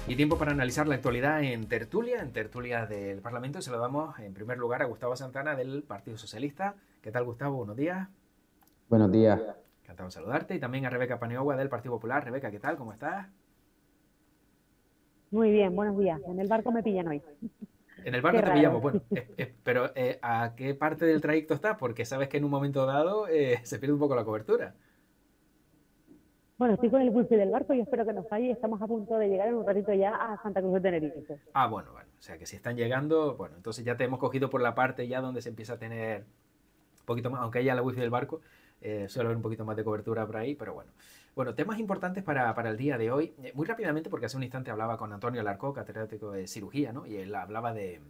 Y tiempo para analizar la actualidad en tertulia del Parlamento. Y se lo damos en primer lugar a Gustavo Santana del Partido Socialista. ¿Qué tal, Gustavo? Buenos días. Buenos días. Encantado de saludarte. Y también a Rebeca Paniagua del Partido Popular. Rebeca, ¿qué tal? ¿Cómo estás? Muy bien, buenos días. En el barco me pillan hoy. En el Qué barco te pillamos. raro. Bueno, pero ¿a qué parte del trayecto estás? Porque sabes que en un momento dado se pierde un poco la cobertura. Bueno, estoy con el wifi del barco y espero que nos falle. Estamos a punto de llegar en un ratito ya a Santa Cruz de Tenerife. Ah, bueno, bueno. O sea que si están llegando, bueno, entonces ya te hemos cogido por la parte ya donde se empieza a tener un poquito más, aunque haya la wifi del barco, suele haber un poquito más de cobertura por ahí, pero bueno. Bueno, temas importantes para el día de hoy. Muy rápidamente, porque hace un instante hablaba con Antonio Larcó, catedrático de cirugía, ¿no? Y él hablaba de,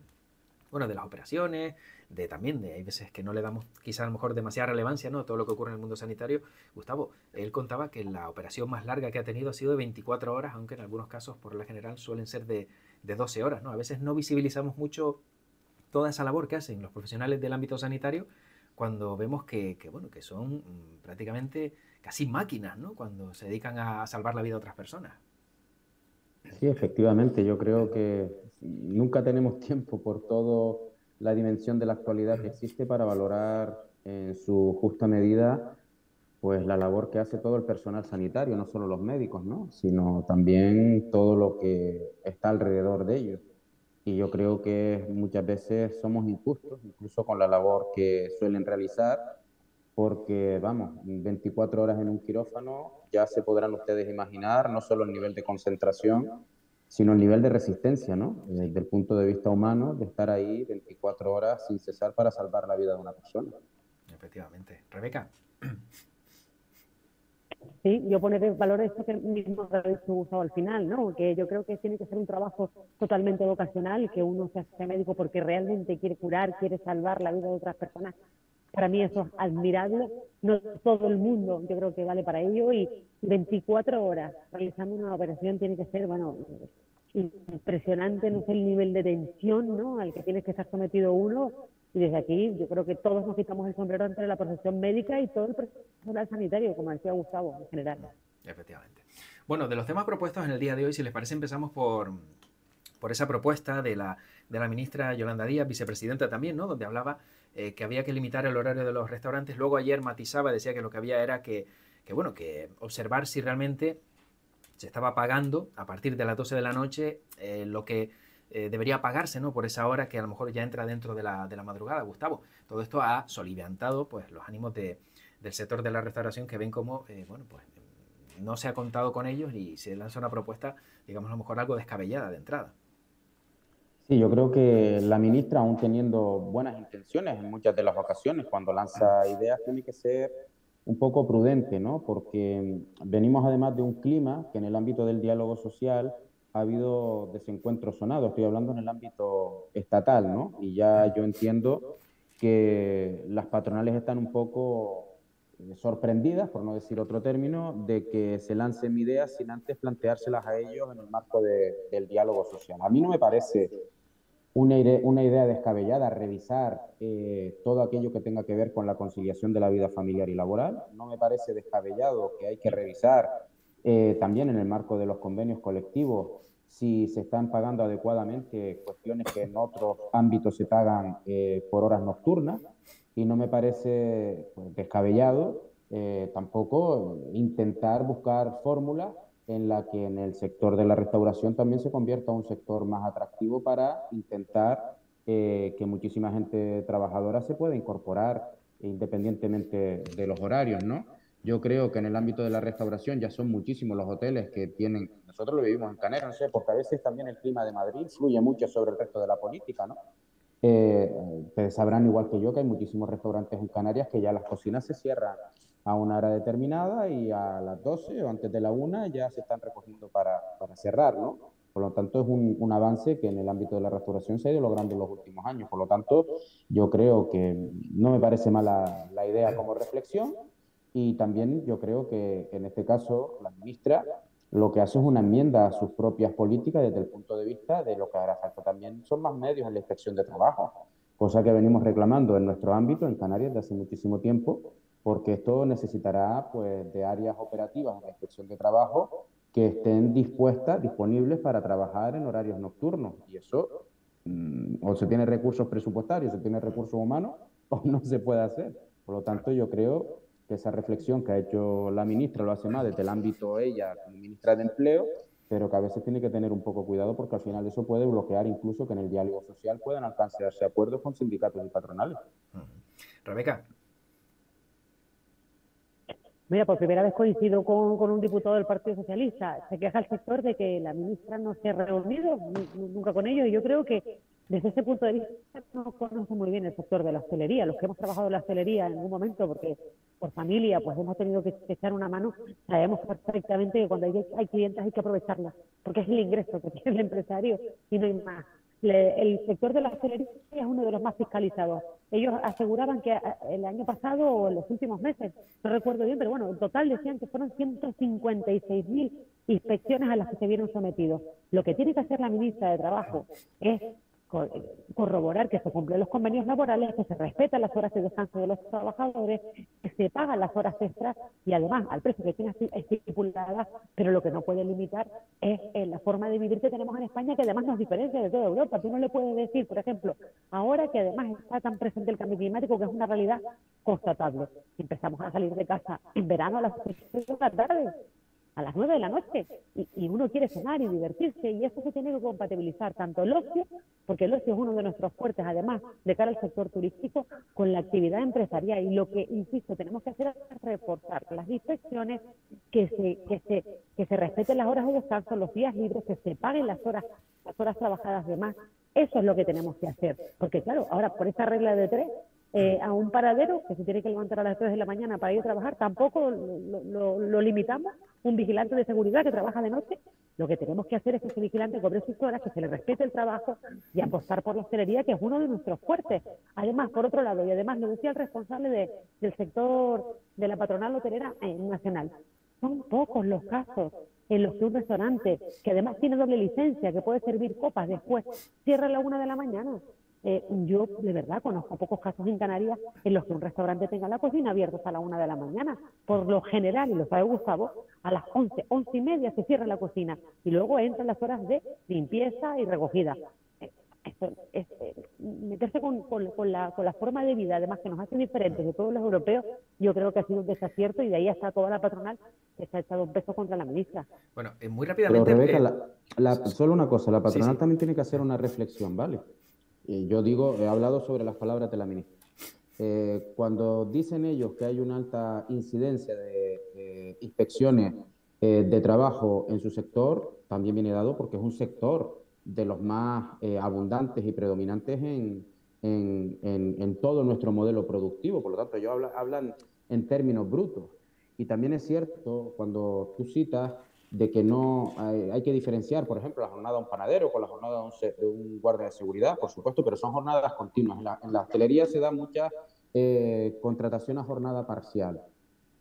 bueno, de las operaciones, de también, de hay veces que no le damos quizá a lo mejor demasiada relevancia, ¿no? Todo lo que ocurre en el mundo sanitario. Gustavo, él contaba que la operación más larga que ha tenido ha sido de 24 horas, aunque en algunos casos, por lo general, suelen ser de 12 horas, ¿no? A veces no visibilizamos mucho toda esa labor que hacen los profesionales del ámbito sanitario cuando vemos bueno, que son prácticamente casi máquinas, ¿no? Cuando se dedican a salvar la vida de otras personas. Sí, efectivamente, yo creo que nunca tenemos tiempo por toda la dimensión de la actualidad que existe para valorar en su justa medida pues la labor que hace todo el personal sanitario, no solo los médicos, ¿no? Sino también todo lo que está alrededor de ellos. Y yo creo que muchas veces somos injustos, incluso con la labor que suelen realizar, porque, vamos, 24 horas en un quirófano, ya se podrán ustedes imaginar no solo el nivel de concentración, sino el nivel de resistencia, ¿no? Sí, Desde el punto de vista humano, de estar ahí 24 horas sin cesar para salvar la vida de una persona. efectivamente. Rebeca. Sí, yo poner en valor esto que mismo que ha dicho Gustavo al final, ¿no? Que yo creo que tiene que ser un trabajo totalmente vocacional, que uno se hace médico porque realmente quiere curar, quiere salvar la vida de otras personas. Para mí eso es admirable. No todo el mundo yo creo que vale para ello y 24 horas realizando una operación tiene que ser, bueno, impresionante, no sé el nivel de tensión, ¿no? Al que tienes que estar sometido uno. Y desde aquí yo creo que todos nos quitamos el sombrero entre la profesión médica y todo el personal sanitario, como decía Gustavo, en general. Efectivamente. Bueno, de los temas propuestos en el día de hoy, si les parece, empezamos por esa propuesta de la ministra Yolanda Díaz, vicepresidenta también, ¿no? Donde hablaba que había que limitar el horario de los restaurantes. Luego ayer matizaba, decía que lo que había era bueno, que observar si realmente se estaba pagando a partir de las 12 de la noche lo que debería pagarse, ¿no? Por esa hora que a lo mejor ya entra dentro de la madrugada, Gustavo. Todo esto ha soliviantado pues los ánimos del sector de la restauración que ven como, bueno, pues no se ha contado con ellos y se lanza una propuesta, digamos, a lo mejor algo descabellada de entrada. Sí, yo creo que la ministra, aún teniendo buenas intenciones en muchas de las ocasiones, cuando lanza ideas, tiene que ser un poco prudente, ¿no? Porque venimos además de un clima que en el ámbito del diálogo social ha habido desencuentros sonados. Estoy hablando en el ámbito estatal, ¿no? Y ya yo entiendo que las patronales están un poco sorprendidas, por no decir otro término, de que se lancen ideas sin antes planteárselas a ellos en el marco del diálogo social. A mí no me parece una idea descabellada, revisar todo aquello que tenga que ver con la conciliación de la vida familiar y laboral. No me parece descabellado que hay que revisar también en el marco de los convenios colectivos si se están pagando adecuadamente cuestiones que en otros ámbitos se pagan por horas nocturnas. Y no me parece pues, descabellado tampoco intentar buscar fórmulas en la que en el sector de la restauración también se convierta en un sector más atractivo para intentar que muchísima gente trabajadora se pueda incorporar independientemente de los horarios, ¿no? Yo creo que en el ámbito de la restauración ya son muchísimos los hoteles que tienen, nosotros lo vivimos en Canarias, no sé, porque a veces también el clima de Madrid influye mucho sobre el resto de la política, ¿no? Ustedes sabrán igual que yo que hay muchísimos restaurantes en Canarias que ya las cocinas se cierran a una hora determinada y a las 12 o antes de la una ya se están recogiendo para cerrar, ¿no? Por lo tanto, es un avance que en el ámbito de la restauración se ha ido logrando en los últimos años. Por lo tanto, yo creo que no me parece mala la idea como reflexión y también yo creo que en este caso la ministra lo que hace es una enmienda a sus propias políticas desde el punto de vista de lo que hará falta también son más medios en la inspección de trabajo, cosa que venimos reclamando en nuestro ámbito, en Canarias, desde hace muchísimo tiempo, porque esto necesitará pues, de áreas operativas en la inspección de trabajo que estén disponibles para trabajar en horarios nocturnos. Y eso, o se tiene recursos presupuestarios, se tiene recursos humanos, o no se puede hacer. Por lo tanto, yo creo que esa reflexión que ha hecho la ministra lo hace más desde el ámbito ella como ministra de Empleo, pero que a veces tiene que tener un poco cuidado porque al final eso puede bloquear incluso que en el diálogo social puedan alcanzarse acuerdos con sindicatos y patronales. Rebeca. Mira, por primera vez coincido con un diputado del Partido Socialista. Se queja el sector de que la ministra no se ha reunido nunca con ellos, y yo creo que desde ese punto de vista no conoce muy bien el sector de la hostelería. Los que hemos trabajado en la hostelería en algún momento, porque por familia pues hemos tenido que echar una mano, sabemos perfectamente que cuando hay clientes hay que aprovecharlas, porque es el ingreso que tiene el empresario y no hay más. El sector de la hostelería es uno de los más fiscalizados. Ellos aseguraban que el año pasado o en los últimos meses, no recuerdo bien, pero bueno, en total decían que fueron 156.000 inspecciones a las que se vieron sometidos. Lo que tiene que hacer la ministra de Trabajo es corroborar que se cumplen los convenios laborales, que se respetan las horas de descanso de los trabajadores, que se pagan las horas extras y además al precio que tiene estipulada, pero lo que no puede limitar es la forma de vivir que tenemos en España, que además nos diferencia de toda Europa. Tú no le puedes decir, por ejemplo, ahora que además está tan presente el cambio climático, que es una realidad constatable, empezamos a salir de casa en verano a las 6 de la tarde, a las 9 de la noche, y uno quiere cenar y divertirse, y eso se tiene que compatibilizar tanto el ocio, porque el ocio es uno de nuestros fuertes, además, de cara al sector turístico, con la actividad empresarial. Y lo que, insisto, tenemos que hacer es reforzar las inspecciones, que se respeten las horas de descanso, los días libres, que se paguen las horas trabajadas de más. Eso es lo que tenemos que hacer, porque claro, ahora por esa regla de 3, a un paradero que se tiene que levantar a las 3 de la mañana para ir a trabajar, tampoco lo limitamos. Un vigilante de seguridad que trabaja de noche, lo que tenemos que hacer es que ese vigilante cobre sus horas, que se le respete el trabajo y apostar por la hostelería, que es uno de nuestros fuertes. Además, por otro lado, y además lo decía el responsable del sector de la patronal hotelera nacional, son pocos los casos en los que un restaurante, que además tiene doble licencia, que puede servir copas después, cierra a la 1 de la mañana. Yo de verdad conozco pocos casos en Canarias en los que un restaurante tenga la cocina abierta hasta la 1 de la mañana. Por lo general, y lo sabe Gustavo, a las 11:30 se cierra la cocina y luego entran las horas de limpieza y recogida. Esto es meterse con la forma de vida, además que nos hace diferentes de todos los europeos. Yo creo que ha sido un desacierto, y de ahí está toda la patronal que se ha echado un peso contra la ministra. Bueno, muy rápidamente... Pero Rebeca, solo una cosa, la patronal sí. también tiene que hacer una reflexión, ¿vale? Yo he hablado sobre las palabras de la ministra. Cuando dicen ellos que hay una alta incidencia de inspecciones de trabajo en su sector, también viene dado porque es un sector de los más abundantes y predominantes en todo nuestro modelo productivo. Por lo tanto, ellos hablan en términos brutos. Y también es cierto, cuando tú citas de que no hay que diferenciar, por ejemplo, la jornada de un panadero con la jornada de un guardia de seguridad, por supuesto, pero son jornadas continuas. En la hostelería se da mucha contratación a jornada parcial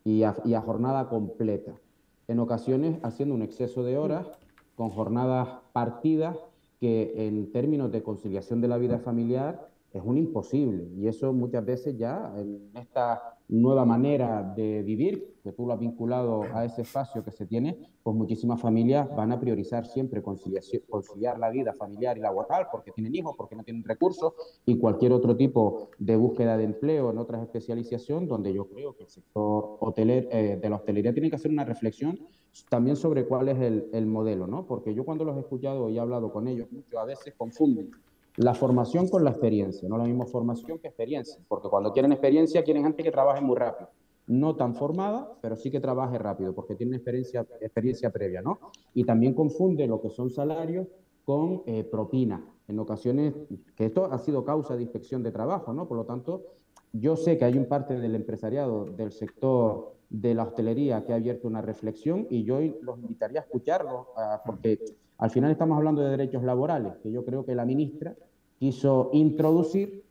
y a jornada completa. En ocasiones haciendo un exceso de horas con jornadas partidas que en términos de conciliación de la vida familiar es un imposible. Y eso muchas veces ya en esta nueva manera de vivir, que tú lo has vinculado a ese espacio que se tiene, pues muchísimas familias van a priorizar siempre conciliar la vida familiar y laboral porque tienen hijos, porque no tienen recursos y cualquier otro tipo de búsqueda de empleo en otras especializaciones, donde yo creo que el sector de la hostelería tiene que hacer una reflexión también sobre cuál es el modelo, ¿no? Porque yo cuando los he escuchado y he hablado con ellos, muchos a veces confunden la formación con la experiencia, no la misma formación que experiencia, porque cuando quieren experiencia quieren gente que trabaje muy rápido, no tan formada, pero sí que trabaje rápido, porque tienen experiencia previa, ¿no? Y también confunde lo que son salarios con propina, en ocasiones, que esto ha sido causa de inspección de trabajo, ¿no? Por lo tanto, yo sé que hay un parte del empresariado, del sector de la hostelería que ha abierto una reflexión y yo los invitaría a escucharlo, porque al final estamos hablando de derechos laborales, que yo creo que la ministra quiso introducir,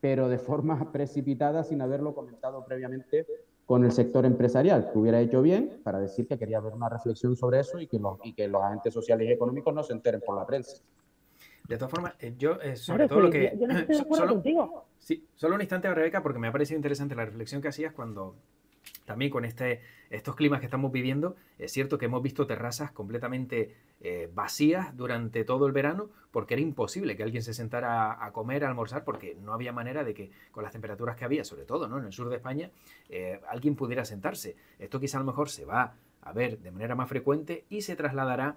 pero de forma precipitada, sin haberlo comentado previamente con el sector empresarial, que hubiera hecho bien para decir que quería haber una reflexión sobre eso y que los agentes sociales y económicos no se enteren por la prensa. De todas formas, yo sobre todo lo que... Yo no estoy de acuerdo contigo. Sí, solo un instante, Rebeca, porque me ha parecido interesante la reflexión que hacías cuando también con estos climas que estamos viviendo, es cierto que hemos visto terrazas completamente vacías durante todo el verano porque era imposible que alguien se sentara a comer, a almorzar, porque no había manera de que con las temperaturas que había, sobre todo, ¿no?, en el sur de España, alguien pudiera sentarse. Esto quizá a lo mejor se va a ver de manera más frecuente y se trasladará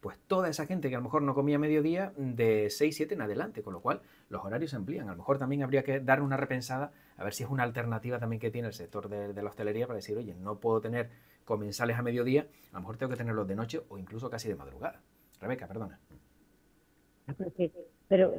pues toda esa gente que a lo mejor no comía a mediodía de 6 7 en adelante, con lo cual los horarios se amplían. A lo mejor también habría que dar una repensada a ver si es una alternativa también que tiene el sector de la hostelería para decir, oye, no puedo tener comensales a mediodía, a lo mejor tengo que tenerlos de noche o incluso casi de madrugada. Rebeca, perdona. Pero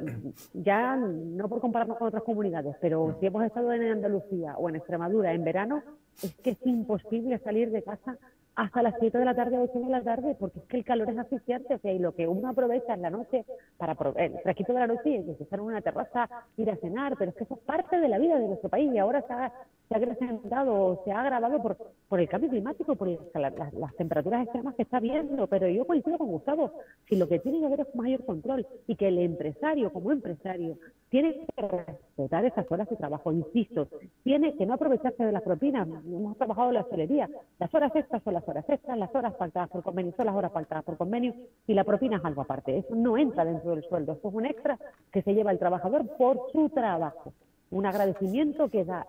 ya no por compararnos con otras comunidades, pero si hemos estado en Andalucía o en Extremadura en verano, es que es imposible salir de casa hasta las 7 de la tarde, 8 de la tarde, porque es que el calor es asfixiante, o sea, y lo que uno aprovecha en la noche para el fresquito de la noche es estar en una terraza, ir a cenar, pero es que eso es parte de la vida de nuestro país y ahora se ha acrecentado, se ha agravado por el cambio climático, por las temperaturas extremas que está viendo, pero yo coincido con Gustavo, si lo que tiene que haber es mayor control y que el empresario, como empresario, tiene que respetar esas horas de trabajo, insisto, tiene que no aprovecharse de las propinas. Hemos trabajado en la hostelería, las horas extras son las horas extras, las horas pactadas por convenio son las horas pactadas por convenio y la propina es algo aparte. Eso no entra dentro del sueldo, esto es un extra que se lleva el trabajador por su trabajo. Un agradecimiento que da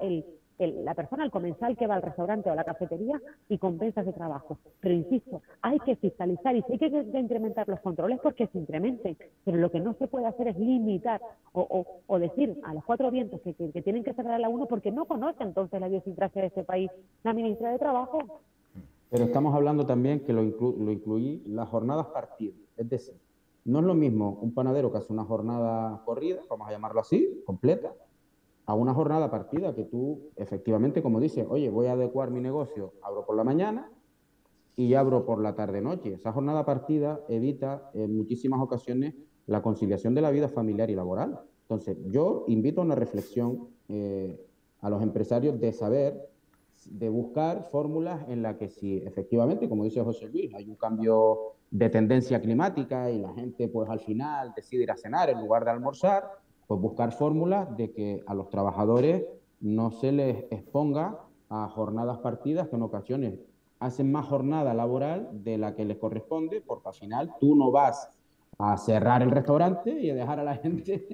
la persona, el comensal que va al restaurante o a la cafetería y compensa ese trabajo. Pero insisto, hay que fiscalizar y sí que hay que incrementar los controles porque se incrementen, pero lo que no se puede hacer es limitar o decir a los cuatro vientos que tienen que cerrar a la 1 porque no conoce entonces la idiosincrasia de este país la ministra de Trabajo. Pero estamos hablando también que lo incluí las jornadas partidas. Es decir, no es lo mismo un panadero que hace una jornada corrida, vamos a llamarlo así, completa, a una jornada partida que tú, efectivamente, como dices, oye, voy a adecuar mi negocio, abro por la mañana y abro por la tarde-noche. Esa jornada partida evita en muchísimas ocasiones la conciliación de la vida familiar y laboral. Entonces, yo invito a una reflexión a los empresarios de saber, de buscar fórmulas en las que si efectivamente, como dice José Luis, hay un cambio de tendencia climática y la gente pues al final decide ir a cenar en lugar de almorzar, pues buscar fórmulas de que a los trabajadores no se les exponga a jornadas partidas que en ocasiones hacen más jornada laboral de la que les corresponde, porque al final tú no vas a cerrar el restaurante y a dejar a la gente,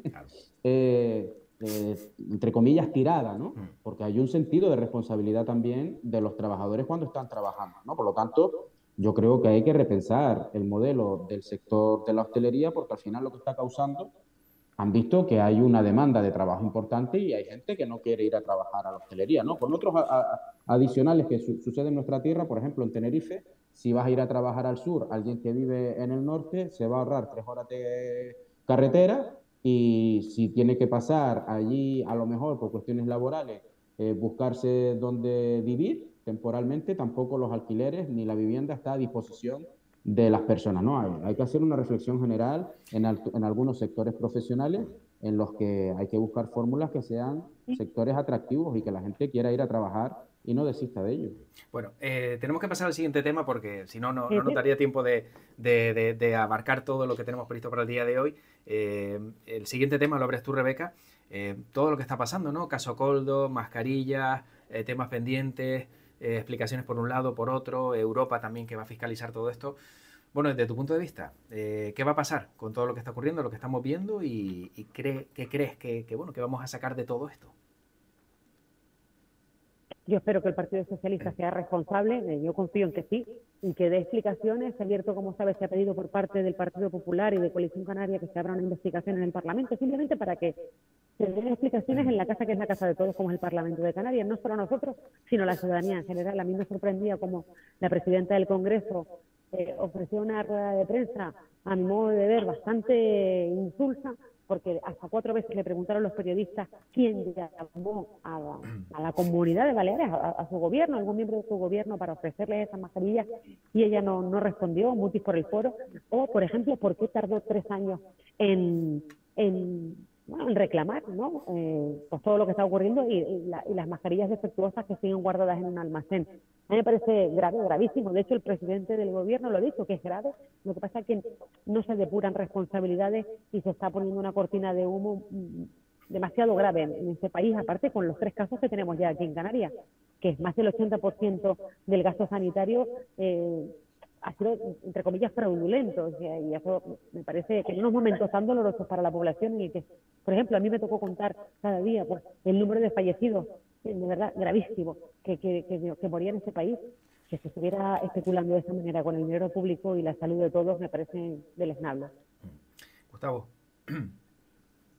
entre comillas, tirada, ¿no? Porque hay un sentido de responsabilidad también de los trabajadores cuando están trabajando, ¿no? Por lo tanto, yo creo que hay que repensar el modelo del sector de la hostelería, porque al final lo que está causando, han visto que hay una demanda de trabajo importante y hay gente que no quiere ir a trabajar a la hostelería, ¿no? Con otros adicionales que suceden en nuestra tierra, por ejemplo, en Tenerife, si vas a ir a trabajar al sur, alguien que vive en el norte se va a ahorrar 3 horas de carretera y si tiene que pasar allí, a lo mejor por cuestiones laborales, buscarse dónde vivir temporalmente, tampoco los alquileres ni la vivienda está a disposición de las personas, ¿no? Hay que hacer una reflexión general en algunos sectores profesionales en los que hay que buscar fórmulas que sean sectores atractivos y que la gente quiera ir a trabajar y no desista de ello. Bueno, tenemos que pasar al siguiente tema porque si no, no nos daría tiempo de abarcar todo lo que tenemos previsto para el día de hoy. El siguiente tema lo abres tú, Rebeca. Todo lo que está pasando, ¿no? Caso Coldo, mascarillas, temas pendientes, explicaciones por un lado, por otro, Europa también que va a fiscalizar todo esto. Bueno, desde tu punto de vista, ¿qué va a pasar con todo lo que está ocurriendo, lo que estamos viendo y qué crees que vamos a sacar de todo esto? Yo espero que el Partido Socialista sea responsable, yo confío en que sí, y que dé explicaciones. Se ha abierto, como sabes, se ha pedido por parte del Partido Popular y de Coalición Canaria que se abra una investigación en el Parlamento, simplemente para que se den explicaciones en la casa que es la casa de todos, como es el Parlamento de Canarias, no solo nosotros, sino la ciudadanía en general. A mí me sorprendía como la presidenta del Congreso ofreció una rueda de prensa, a mi modo de ver, bastante insulsa, porque hasta 4 veces le preguntaron los periodistas quién llamó a la Comunidad de Baleares, a su gobierno, a algún miembro de su gobierno para ofrecerles esas mascarillas, y ella no respondió, mutis por el foro. O, por ejemplo, por qué tardó 3 años en reclamar, ¿no? Pues todo lo que está ocurriendo y las mascarillas defectuosas que siguen guardadas en un almacén. A mí me parece grave, gravísimo. De hecho, el presidente del gobierno lo ha dicho, que es grave. Lo que pasa es que no se depuran responsabilidades y se está poniendo una cortina de humo demasiado grave en este país, aparte con los 3 casos que tenemos ya aquí en Canarias. que es más del 80% del gasto sanitario, ha sido, entre comillas, fraudulento. O sea, y eso me parece que en unos momentos tan dolorosos para la población en el que, por ejemplo, a mí me tocó contar cada día pues, el número de fallecidos, de verdad, gravísimo, que moría en este país, que se estuviera especulando de esa manera con el dinero público y la salud de todos, me parece deleznable. Gustavo.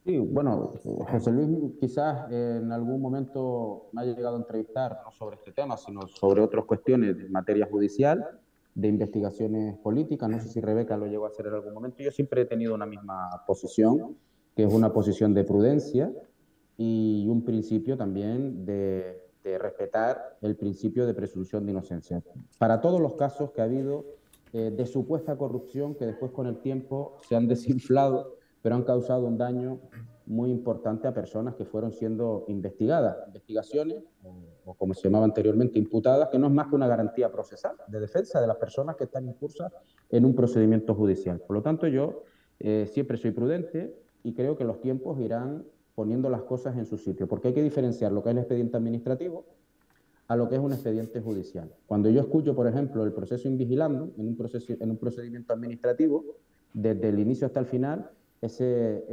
Sí, bueno, José Luis quizás en algún momento me ha llegado a entrevistar no sobre este tema, sino sobre otras cuestiones de materia judicial, de investigaciones políticas. No sé si Rebeca lo llegó a hacer en algún momento. Yo siempre he tenido una misma posición, que es una posición de prudencia y un principio también de respetar el principio de presunción de inocencia. Para todos los casos que ha habido de supuesta corrupción que después con el tiempo se han desinflado, pero han causado un daño muy importante a personas que fueron siendo investigadas, investigaciones, o como se llamaba anteriormente, imputadas, que no es más que una garantía procesal de defensa de las personas que están incursas en un procedimiento judicial. Por lo tanto, yo siempre soy prudente y creo que los tiempos irán poniendo las cosas en su sitio, porque hay que diferenciar lo que es el expediente administrativo a lo que es un expediente judicial. Cuando yo escucho, por ejemplo, el proceso in vigilando en un procedimiento administrativo, desde el inicio hasta el final, ese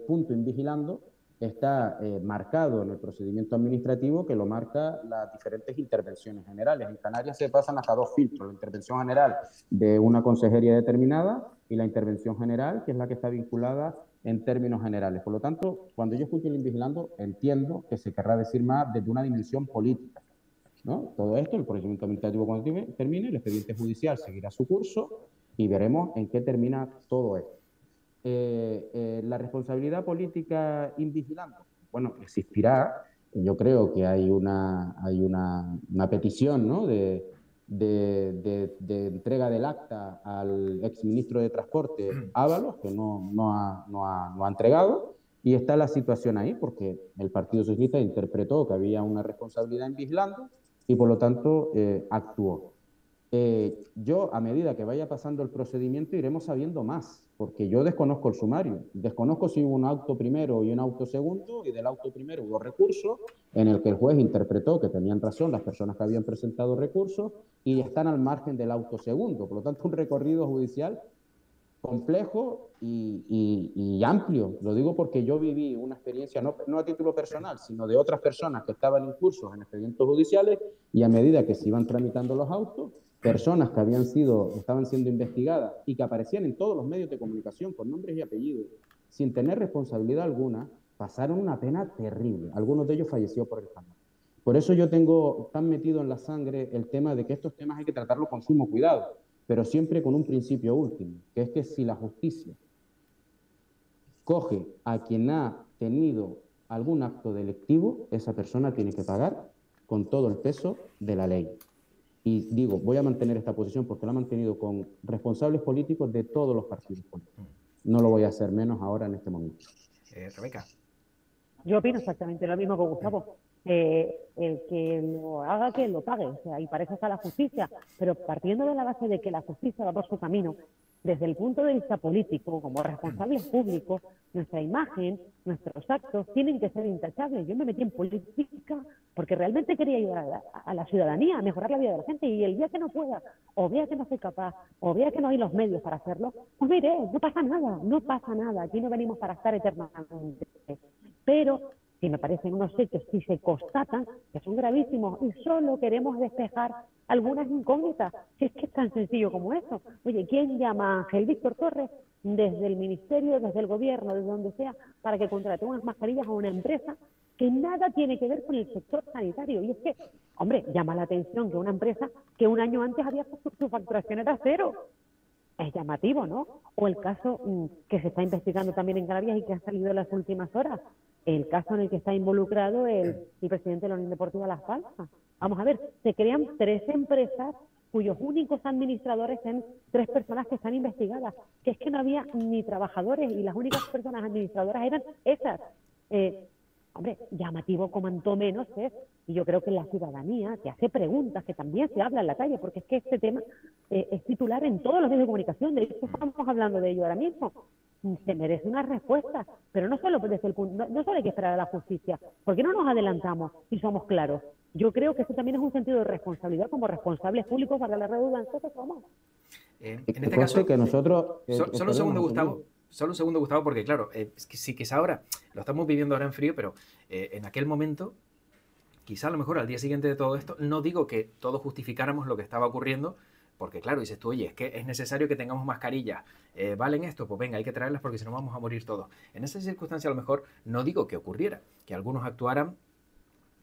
punto in vigilando está marcado en el procedimiento administrativo, que lo marca las diferentes intervenciones generales. En Canarias se pasan hasta dos filtros: la intervención general de una consejería determinada y la intervención general, que es la que está vinculada en términos generales. Por lo tanto, cuando yo escucho el invigilando, entiendo que se querrá decir más desde una dimensión política, ¿no? Todo esto, el procedimiento administrativo cuando termine, el expediente judicial seguirá su curso y veremos en qué termina todo esto. La responsabilidad política invigilando, bueno, existirá. Yo creo que hay una petición, ¿no?, de entrega del acta al exministro de Transporte, Ábalos, que no ha entregado, y está la situación ahí porque el Partido Socialista interpretó que había una responsabilidad en vigilando y por lo tanto actuó. Yo, a medida que vaya pasando el procedimiento, iremos sabiendo más, porque yo desconozco el sumario. Desconozco si hubo un auto primero y un auto segundo, y del auto primero hubo recurso, en el que el juez interpretó que tenían razón las personas que habían presentado recursos, y están al margen del auto segundo. Por lo tanto, un recorrido judicial complejo y amplio. Lo digo porque yo viví una experiencia, no a título personal, sino de otras personas que estaban incursos en expedientes judiciales, y a medida que se iban tramitando los autos, personas que estaban siendo investigadas y que aparecían en todos los medios de comunicación con nombres y apellidos, sin tener responsabilidad alguna, pasaron una pena terrible. Algunos de ellos fallecieron por el escándalo. Por eso yo tengo tan metido en la sangre el tema de que estos temas hay que tratarlos con sumo cuidado, pero siempre con un principio último, que es que si la justicia coge a quien ha tenido algún acto delictivo, esa persona tiene que pagar con todo el peso de la ley. Y digo, voy a mantener esta posición porque la he mantenido con responsables políticos de todos los partidos políticos. No lo voy a hacer menos ahora en este momento. Rebeca. Yo opino exactamente lo mismo que Gustavo. El que lo haga, que lo pague. O sea, y para eso está la justicia. Pero partiendo de la base de que la justicia va por su camino, desde el punto de vista político, como responsables públicos, nuestra imagen, nuestros actos tienen que ser intachables. Yo me metí en política porque realmente quería ayudar a la ciudadanía, a mejorar la vida de la gente, y el día que no pueda, o vea que no soy capaz, o vea que no hay los medios para hacerlo, pues mire, no pasa nada, no pasa nada. Aquí no venimos para estar eternamente. Pero si me parecen unos hechos, si se constatan, que son gravísimos, y solo queremos despejar algunas incógnitas, si es que es tan sencillo como eso. Oye, ¿quién llama a Ángel Víctor Torres desde el ministerio, desde el gobierno, desde donde sea, para que contrate unas mascarillas a una empresa que nada tiene que ver con el sector sanitario? Y es que, hombre, llama la atención que una empresa que un año antes su facturación era cero. Es llamativo, ¿no? O el caso que se está investigando también en Canarias y que ha salido en las últimas horas, el caso en el que está involucrado el presidente de la Unión Deportiva Las Palmas. Vamos a ver, se crean 3 empresas cuyos únicos administradores son 3 personas que están investigadas, que es que no había ni trabajadores y las únicas personas administradoras eran esas. Hombre, llamativo cuanto menos es, y yo creo que la ciudadanía que hace preguntas, que también se habla en la calle, porque es que este tema es titular en todos los medios de comunicación, de hecho estamos hablando de ello ahora mismo. se merece una respuesta, pero no solo desde el punto, no solo hay que esperar a la justicia, ¿por qué no nos adelantamos y somos claros? Yo creo que eso también es un sentido de responsabilidad como responsables públicos para la redundancia que somos. En Que este conste caso, que nosotros solo un segundo, esperemos, José Gustavo. Luis. Solo un segundo, Gustavo, porque claro, es que sí que es ahora, lo estamos viviendo ahora en frío, pero en aquel momento, quizá a lo mejor al día siguiente de todo esto, no digo que todos justificáramos lo que estaba ocurriendo, porque claro, dices tú, oye, es que es necesario que tengamos mascarillas, ¿valen esto? Pues venga, hay que traerlas porque si no vamos a morir todos. En esa circunstancia a lo mejor no digo que ocurriera, que algunos actuaran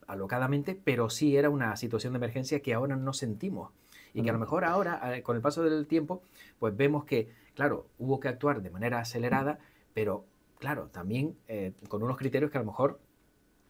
alocadamente, pero sí era una situación de emergencia que ahora no sentimos. Y que a lo mejor ahora, con el paso del tiempo, pues vemos que, claro, hubo que actuar de manera acelerada, pero claro, también con unos criterios que a lo mejor,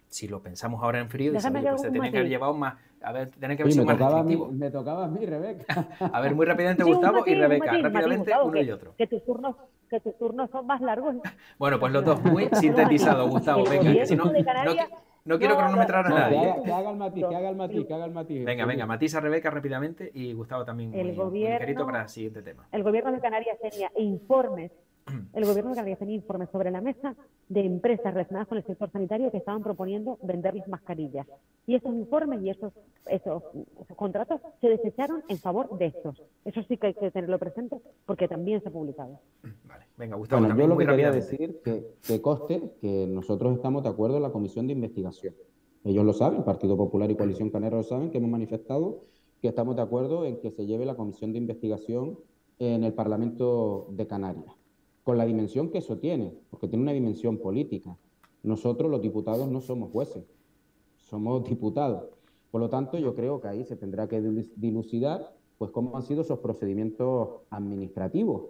si lo pensamos ahora en frío, dice, Déjame oye, que pues haga se un tenían que haber matiz. llevado más, a ver, tenían que haber Oye, sido más restrictivos. me tocaba a mí, Rebeca. A ver, muy rápidamente, Sí, Gustavo y Rebeca, un matiz, rápidamente Gustavo, uno y otro. que tus turnos son más largos. Bueno, pues los Pero dos, muy sintetizado, Gustavo, el venga, que si no, gobierno de no, Canarias, no quiero cronometrar a No, nadie, ¿eh? que haga el matiz, que dos, haga el matiz, que haga el matiz, Venga, José venga, Luis. matiza Rebeca rápidamente y Gustavo también muy, el muy ligerito para gobierno, el siguiente tema. el gobierno de Canarias tenía informes. El gobierno de Canarias tenía informes sobre la mesa de empresas relacionadas con el sector sanitario que estaban proponiendo venderles mascarillas. Y esos informes y esos contratos se desecharon en favor de estos. Eso sí que hay que tenerlo presente porque también se ha publicado. Vale, venga, Gustavo, Bueno, yo también lo muy que quería rápidamente. decir que conste que nosotros estamos de acuerdo en la comisión de investigación. Ellos lo saben, el Partido Popular y Coalición Canaria lo saben, que hemos manifestado que estamos de acuerdo en que se lleve la comisión de investigación en el Parlamento de Canarias, con la dimensión que eso tiene, porque tiene una dimensión política. Nosotros los diputados no somos jueces, somos diputados. Por lo tanto, yo creo que ahí se tendrá que dilucidar pues cómo han sido esos procedimientos administrativos.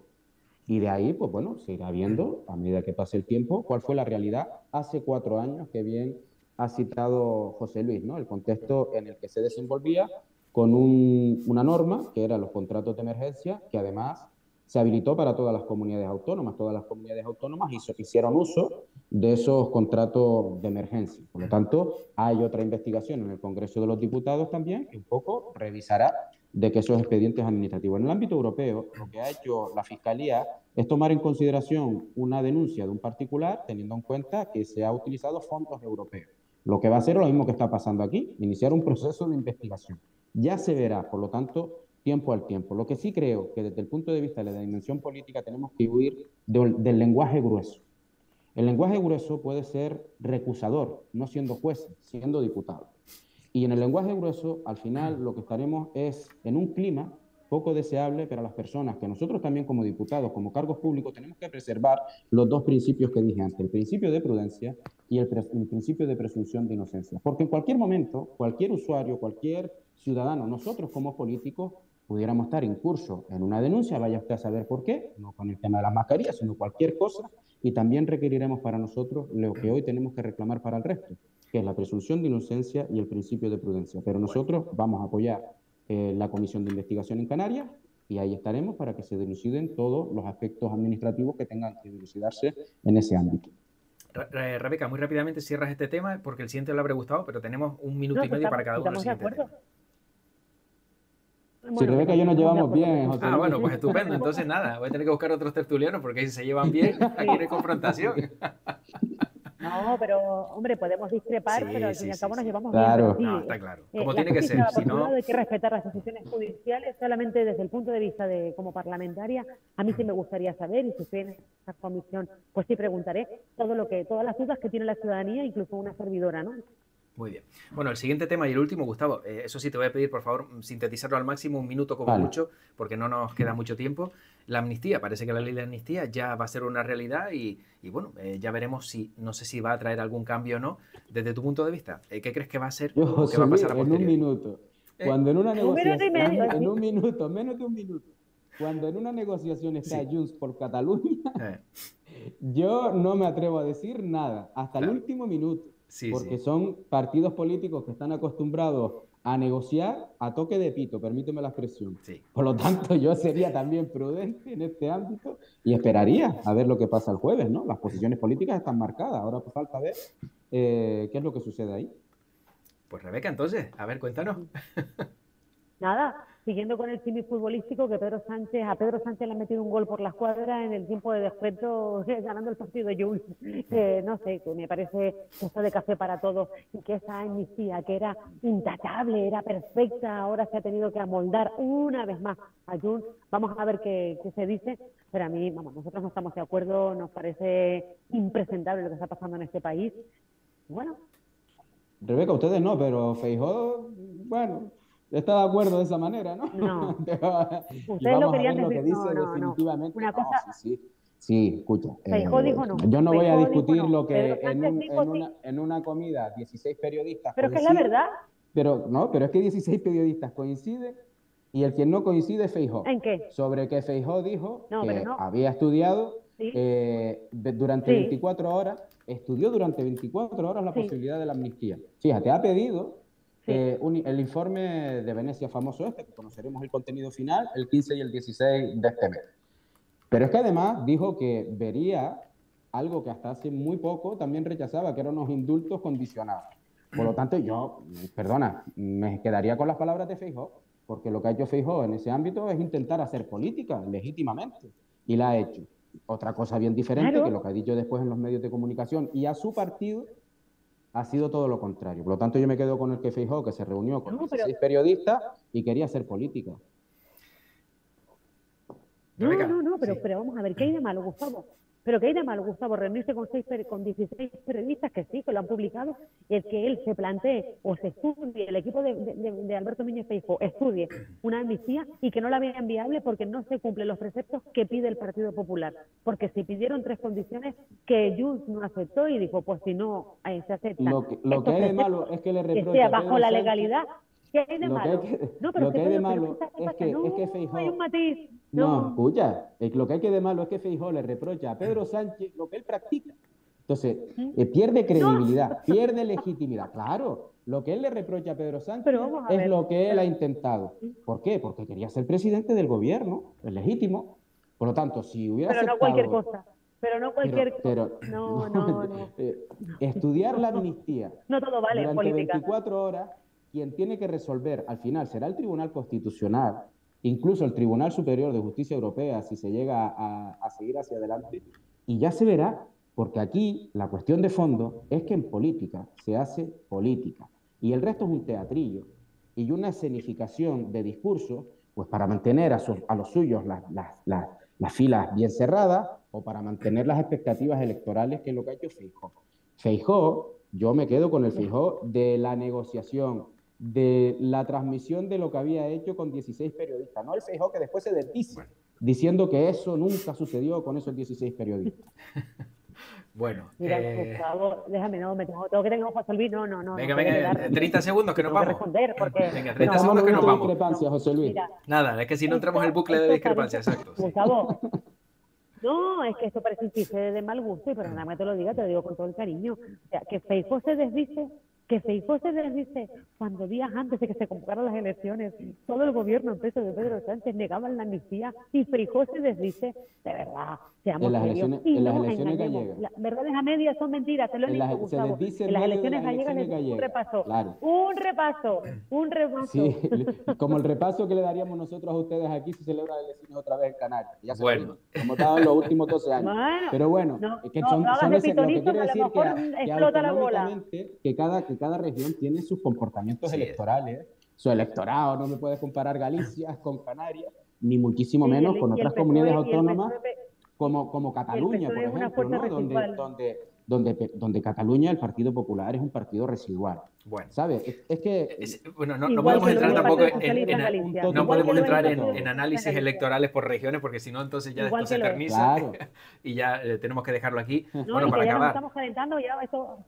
Y de ahí, pues bueno, se irá viendo a medida que pase el tiempo cuál fue la realidad hace 4 años, que bien ha citado José Luis, ¿no? El contexto en el que se desenvolvía con una norma, que eran los contratos de emergencia, que además se habilitó para todas las comunidades autónomas. Todas las comunidades autónomas hicieron uso de esos contratos de emergencia. Por lo tanto, hay otra investigación en el Congreso de los Diputados también, que un poco revisará de que esos expedientes administrativos. En el ámbito europeo, lo que ha hecho la Fiscalía es tomar en consideración una denuncia de un particular, teniendo en cuenta que se ha utilizado fondos europeos. Lo que va a hacer lo mismo que está pasando aquí, iniciar un proceso de investigación. Ya se verá, por lo tanto, tiempo al tiempo. Lo que sí creo que desde el punto de vista de la dimensión política tenemos que huir del lenguaje grueso. El lenguaje grueso puede ser recusador, no siendo juez, siendo diputado. Y en el lenguaje grueso, al final, lo que estaremos es en un clima poco deseable para las personas, que nosotros también como diputados, como cargos públicos, tenemos que preservar los dos principios que dije antes, el principio de prudencia y el principio de presunción de inocencia. Porque en cualquier momento, cualquier usuario, cualquier ciudadano, nosotros como políticos, pudiéramos estar incurso en una denuncia, vaya usted a saber por qué, no con el tema de las mascarillas, sino cualquier cosa, y también requeriremos para nosotros lo que hoy tenemos que reclamar para el resto, que es la presunción de inocencia y el principio de prudencia. Pero nosotros vamos a apoyar la comisión de investigación en Canarias y ahí estaremos para que se diluciden todos los aspectos administrativos que tengan que dilucidarse en ese ámbito. Rebeca, muy rápidamente cierras este tema porque el siguiente le habrá gustado, pero tenemos 1 minuto y medio para cada uno del siguiente tema. Bueno, si Rebeca y yo nos llevamos bien, José Luis. Bueno, pues estupendo. Entonces nada, voy a tener que buscar otros tertulianos porque si se llevan bien, aquí no hay confrontación. No, pero hombre, podemos discrepar, pero al fin y al cabo nos llevamos claro. bien. Sí, no, está claro. Como tiene que ser. Si no, hay que respetar las decisiones judiciales solamente desde el punto de vista de como parlamentaria. A mí sí me gustaría saber, y si estoy en esta comisión, pues sí preguntaré todas las dudas que tiene la ciudadanía, incluso una servidora, ¿no? Muy bien. Bueno, el siguiente tema y el último, Gustavo, eso sí te voy a pedir, por favor, sintetizarlo al máximo, 1 minuto como mucho, porque no nos queda mucho tiempo. La amnistía, parece que la ley de amnistía ya va a ser una realidad y bueno, ya veremos no sé si va a traer algún cambio o no. Desde tu punto de vista, ¿qué crees que va a ser o qué va a pasar a posteriori? En 1 minuto. Cuando en una negociación, en 1 minuto, menos de 1 minuto, cuando en una negociación está Junts por Cataluña, yo no me atrevo a decir nada, hasta el último minuto. Porque son partidos políticos que están acostumbrados a negociar a toque de pito, permíteme la expresión. Por lo tanto, yo sería también prudente en este ámbito y esperaría a ver lo que pasa el jueves, ¿no? Las posiciones políticas están marcadas, ahora pues falta ver qué es lo que sucede ahí. Pues Rebeca, entonces, a ver, cuéntanos. Nada, siguiendo con el símil futbolístico, que a Pedro Sánchez le ha metido un gol por la escuadra en el tiempo de descuento, ganando el partido de Jules. No sé, que me parece que esto de café para todos y que esa amnistía, que era intachable, era perfecta, ahora se ha tenido que amoldar una vez más a Jules. Vamos a ver qué se dice, pero a mí, vamos, nosotros no estamos de acuerdo, nos parece impresentable lo que está pasando en este país. Bueno. Rebeca, ustedes no, pero Feijóo, bueno, está de acuerdo de esa manera, ¿no? No. Y Ustedes lo querían lo que decir. dice No. definitivamente. Una cosa. Sí, escucha. Feijóo dijo no. Yo no voy a Feijóo discutir dijo no. lo que Sí. en una comida 16 periodistas pero es que es la verdad. Pero es que 16 periodistas coinciden y el que no coincide es Feijóo. ¿En qué? Sobre que Feijóo dijo que no. había estudiado Sí. durante 24 horas, estudió durante 24 horas la posibilidad de la amnistía. Fíjate, ha pedido el informe de Venecia famoso que conoceremos el contenido final el 15 y el 16 de este mes. Pero es que además dijo que vería algo que hasta hace muy poco también rechazaba, que eran unos indultos condicionados. Por lo tanto, me quedaría con las palabras de Feijóo, porque lo que ha hecho Feijóo en ese ámbito es intentar hacer política legítimamente, y la ha hecho. Otra cosa bien diferente, que lo que ha dicho después en los medios de comunicación y a su partido, ha sido todo lo contrario. Por lo tanto, yo me quedo con el que Feijóo, que se reunió con 16 periodistas y quería hacer política. No, pero vamos a ver, ¿qué hay de malo, Gustavo? Pero ¿qué hay de malo, Gustavo? Reunirse con 16 periodistas que sí, que lo han publicado, y el que él se plantee o se estudie, el equipo de Alberto Núñez Feijóo estudie una amnistía y que no la vean viable porque no se cumplen los preceptos que pide el Partido Popular. Porque se pidieron 3 condiciones que Junts no aceptó y dijo, pues si no se aceptan. Lo que hay de malo es que le reprocha que sea bajo la legalidad. ¿Qué hay de malo? Lo que hay de malo es que Feijóo... hay un matiz. No, escucha, lo que hay de malo es que Feijóo le reprocha a Pedro Sánchez lo que él practica. Entonces, pierde credibilidad, pierde legitimidad. Claro, lo que él le reprocha a Pedro Sánchez es lo que él ha intentado. ¿Por qué? Porque quería ser presidente del gobierno, es legítimo. Por lo tanto, si hubiera aceptado... cualquier cosa. Pero no cualquier cosa. No. Estudiar la amnistía no todo vale durante política. 24 horas, quien tiene que resolver al final será el Tribunal Constitucional, incluso el Tribunal Superior de Justicia Europea, si se llega a seguir hacia adelante, y ya se verá, porque aquí la cuestión de fondo es que en política se hace política, y el resto es un teatrillo y una escenificación de discursos, pues para mantener a los suyos las filas bien cerradas, o para mantener las expectativas electorales, que es lo que ha hecho Feijóo. Feijóo, yo me quedo con el Feijóo de la negociación, de la transmisión de lo que había hecho con 16 periodistas, no el Feijóo que después se desdice, diciendo que eso nunca sucedió con esos 16 periodistas. Bueno, mira, por favor, déjame, me tengo que tener ojos al vino, no. Venga, 30 segundos que nos vamos. Responder porque venga, 30 segundos que nos vamos. Discrepancias, José Luis. Mira, nada, es que si no entramos en el bucle de discrepancias, exacto. Gustavo, no, es que esto parece un chiste de mal gusto, y perdóname que te lo diga, te lo digo con todo el cariño. O sea, que Feijóo se desdice cuando días antes de que se convocaran las elecciones, todo el gobierno en peso de Pedro Sánchez negaban la amnistía, y Feijóo se desdice, de verdad, seamos serios. En las elecciones gallegas. Las verdades a medias son mentiras, te lo he dicho, Gustavo. En las elecciones gallegas les un repaso. Claro. Un repaso. Sí, como el repaso que le daríamos nosotros a ustedes aquí si celebran las elecciones otra vez en Canarias. Ya se como estado en los últimos 12 años. Pero bueno, es que son lo que quiero decir que autonómicamente que cada región tiene sus comportamientos electorales. Su electorado, no me puedes comparar Galicia con Canarias, ni muchísimo menos con otras comunidades autónomas como Cataluña, por ejemplo, ¿no? donde Cataluña, el Partido Popular, es un partido residual. Bueno, ¿sabes? Es que... no podemos entrar tampoco en análisis electorales por regiones, porque si no, entonces ya esto se eterniza. Claro. Y ya tenemos que dejarlo aquí. Bueno, para acabar. Estamos calentando ya esto...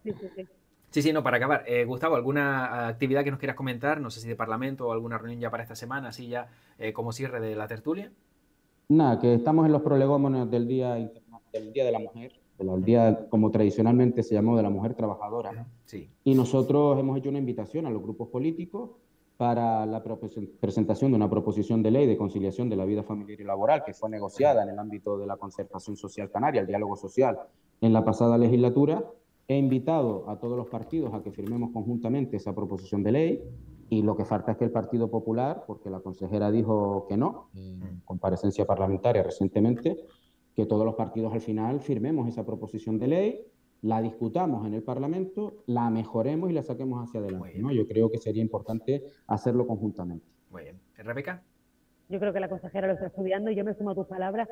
Sí, para acabar. Gustavo, ¿alguna actividad que nos quieras comentar? No sé si de Parlamento o alguna reunión ya para esta semana, así ya como cierre de la tertulia. Nada, que estamos en los prolegómenos del Día de la Mujer, el día como tradicionalmente se llamó de la mujer trabajadora. Sí. Y nosotros hemos hecho una invitación a los grupos políticos para la presentación de una proposición de ley de conciliación de la vida familiar y laboral, que fue negociada en el ámbito de la concertación social canaria, el diálogo social, en la pasada legislatura. He invitado a todos los partidos a que firmemos conjuntamente esa proposición de ley y lo que falta es que el Partido Popular, porque la consejera dijo que no, en comparecencia parlamentaria recientemente, que todos los partidos al final firmemos esa proposición de ley, la discutamos en el Parlamento, la mejoremos y la saquemos hacia adelante, ¿no? Yo creo que sería importante hacerlo conjuntamente. Muy bien. ¿Rebeca? Yo creo que la consejera lo está estudiando y yo me sumo a tus palabras.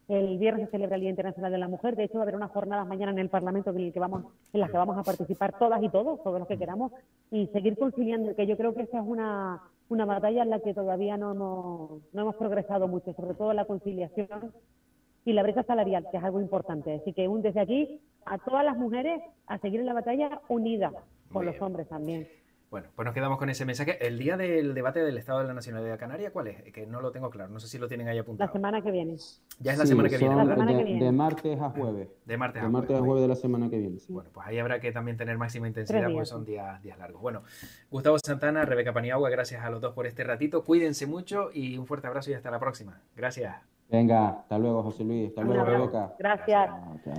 El viernes se celebra el Día Internacional de la Mujer. De hecho, va a haber unas jornadas mañana en el Parlamento en las que vamos a participar todas y todos los que queramos, y seguir conciliando, que yo creo que esa es una batalla en la que todavía no hemos progresado mucho, sobre todo la conciliación y la brecha salarial, que es algo importante. Así que desde aquí, a todas las mujeres, a seguir en la batalla unidas con los hombres también. Bueno, pues nos quedamos con ese mensaje. El día del debate del Estado de la Nacionalidad Canaria, ¿cuál es? Que no lo tengo claro, no sé si lo tienen ahí apuntado. La semana que viene. Ya es la semana que viene, ¿verdad? De martes a jueves. De martes a jueves de la semana que viene. Sí. Bueno, pues ahí habrá que también tener máxima intensidad porque son días largos. Bueno, Gustavo Santana, Rebeca Paniagua, gracias a los dos por este ratito. Cuídense mucho y un fuerte abrazo y hasta la próxima. Gracias. Venga, hasta luego, José Luis. Hasta luego, Rebeca. Gracias.